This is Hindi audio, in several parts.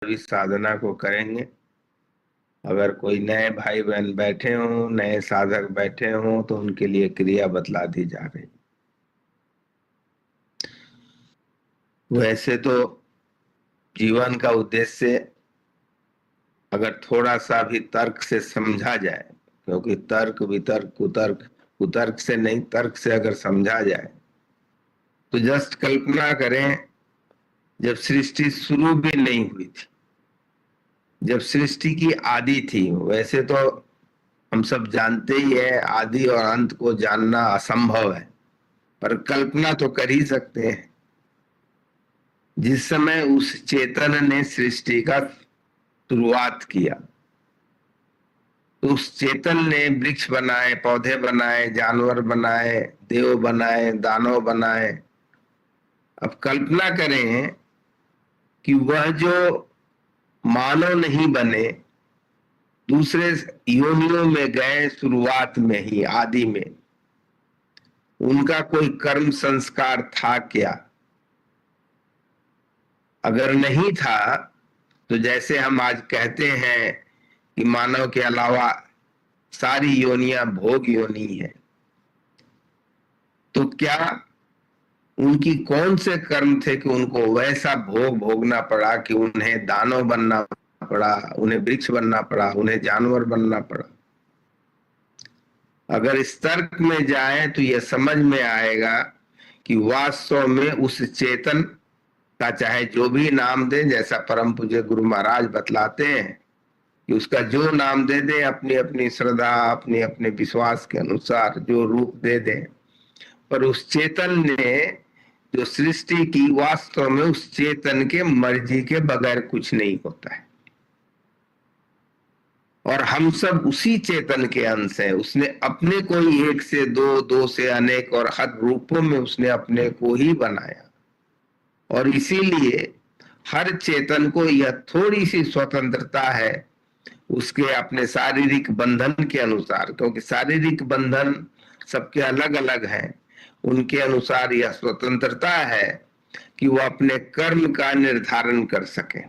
भी साधना को करेंगे। अगर कोई नए भाई बहन बैठे हों, नए साधक बैठे हों, तो उनके लिए क्रिया बतला दी जा रही। वैसे तो जीवन का उद्देश्य अगर थोड़ा सा भी तर्क से समझा जाए, क्योंकि तर्क वितर्क कुतर्क, कुतर्क से नहीं, तर्क से अगर समझा जाए तो जस्ट कल्पना करें, जब सृष्टि शुरू भी नहीं हुई थी, जब सृष्टि की आदि थी। वैसे तो हम सब जानते ही है, आदि और अंत को जानना असंभव है, पर कल्पना तो कर ही सकते हैं। जिस समय उस चेतन ने सृष्टि का शुरुआत किया, तो उस चेतन ने वृक्ष बनाए, पौधे बनाए, जानवर बनाए, देव बनाए, दानव बनाए। अब कल्पना करें कि वह जो मानव नहीं बने, दूसरे योनियों में गए, शुरुआत में ही, आदि में, उनका कोई कर्म संस्कार था क्या? अगर नहीं था, तो जैसे हम आज कहते हैं कि मानव के अलावा सारी योनियां भोग योनि है, तो क्या उनकी कौन से कर्म थे कि उनको वैसा भोग भोगना पड़ा, कि उन्हें दानव बनना पड़ा, उन्हें वृक्ष बनना पड़ा, उन्हें जानवर बनना पड़ा? अगर इस तर्क में जाए तो यह समझ में आएगा कि वास्तव में उस चेतन का चाहे जो भी नाम दे, जैसा परम पूज्य गुरु महाराज बतलाते हैं कि उसका जो नाम दे दे, अपनी अपनी श्रद्धा, अपने अपने विश्वास के अनुसार जो रूप दे दे, पर उस चेतन ने जो सृष्टि की, वास्तव में उस चेतन के मर्जी के बगैर कुछ नहीं होता है। और हम सब उसी चेतन के अंश हैं। उसने अपने को ही एक से दो, दो से अनेक, और हर रूपों में उसने अपने को ही बनाया। और इसीलिए हर चेतन को यह थोड़ी सी स्वतंत्रता है उसके अपने शारीरिक बंधन के अनुसार, क्योंकि शारीरिक बंधन सबके अलग अलग हैं। उनके अनुसार यह स्वतंत्रता है कि वह अपने कर्म का निर्धारण कर सके।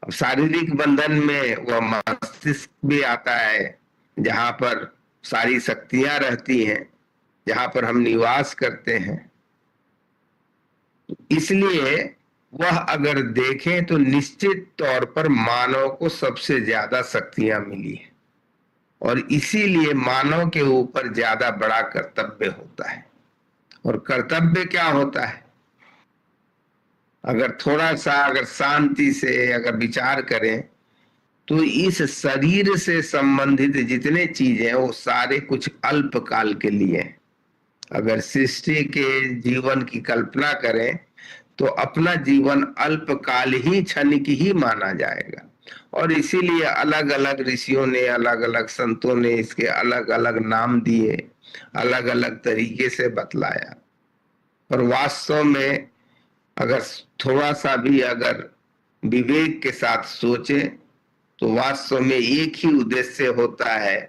अब शारीरिक बंधन में वह मस्तिष्क भी आता है, जहां पर सारी शक्तियां रहती हैं, जहां पर हम निवास करते हैं। इसलिए वह अगर देखें तो निश्चित तौर पर मानव को सबसे ज्यादा शक्तियां मिली है, और इसीलिए मानव के ऊपर ज्यादा बड़ा कर्तव्य होता है। और कर्तव्य क्या होता है? अगर थोड़ा सा अगर शांति से अगर विचार करें, तो इस शरीर से संबंधित जितने चीजें हैं, वो सारे कुछ अल्पकाल के लिए हैं। अगर सृष्टि के जीवन की कल्पना करें तो अपना जीवन अल्पकाल ही, क्षणिक ही माना जाएगा। और इसीलिए अलग अलग ऋषियों ने, अलग अलग संतों ने इसके अलग अलग नाम दिए, अलग अलग तरीके से बतलाया। और वास्तव में अगर थोड़ा सा भी अगर विवेक के साथ सोचे, तो वास्तव में एक ही उद्देश्य होता है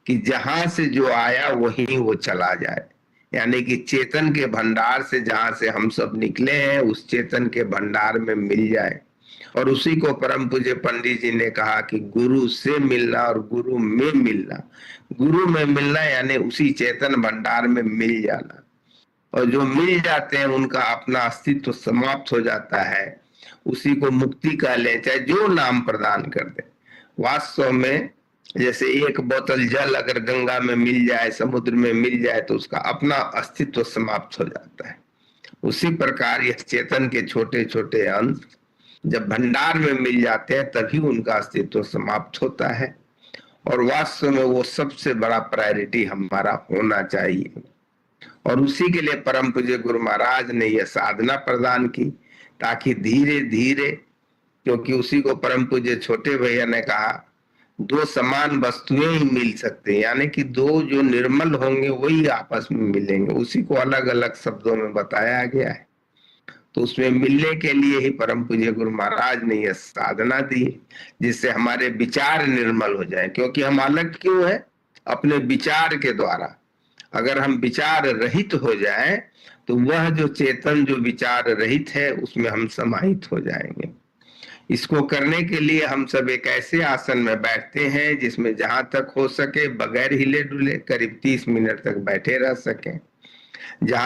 कि जहां से जो आया वहीं वो चला जाए। यानी कि चेतन के भंडार से जहां से हम सब निकले हैं, उस चेतन के भंडार में मिल जाए। और उसी को परम पूज्य पंडित जी ने कहा कि गुरु से मिलना और गुरु में मिलना। गुरु में मिलना यानी उसी चेतन भंडार में मिल जाना। और जो मिल जाते हैं उनका अपना अस्तित्व समाप्त हो जाता है। उसी को मुक्ति कह ले, चाहे जो नाम प्रदान कर दे। वास्तव में जैसे एक बोतल जल अगर गंगा में मिल जाए, समुद्र में मिल जाए, तो उसका अपना अस्तित्व समाप्त हो जाता है। उसी प्रकार यह चेतन के छोटे छोटे अंश जब भंडार में मिल जाते हैं, तभी उनका अस्तित्व समाप्त होता है। और वास्तव में वो सबसे बड़ा प्रायोरिटी हमारा होना चाहिए। और उसी के लिए परम पूज्य गुरु महाराज ने यह साधना प्रदान की, ताकि धीरे धीरे, क्योंकि उसी को परम पूज्य छोटे भैया ने कहा, दो समान वस्तुएं ही मिल सकते हैं, यानी कि दो जो निर्मल होंगे वही आपस में मिलेंगे। उसी को अलग अलग शब्दों में बताया गया है। तो उसमें मिलने के लिए ही परम पूज्य गुरु महाराज ने यह साधना दी, जिससे हमारे विचार निर्मल हो जाए। क्योंकि हम अलग क्यों है? अपने विचार के द्वारा। अगर हम विचार रहित हो जाए, तो वह जो चेतन जो विचार रहित है, उसमें हम समाहित हो जाएंगे। इसको करने के लिए हम सब एक ऐसे आसन में बैठते हैं जिसमें जहां तक हो सके बगैर हिले डुले करीब 30 मिनट तक बैठे रह सकें। जहां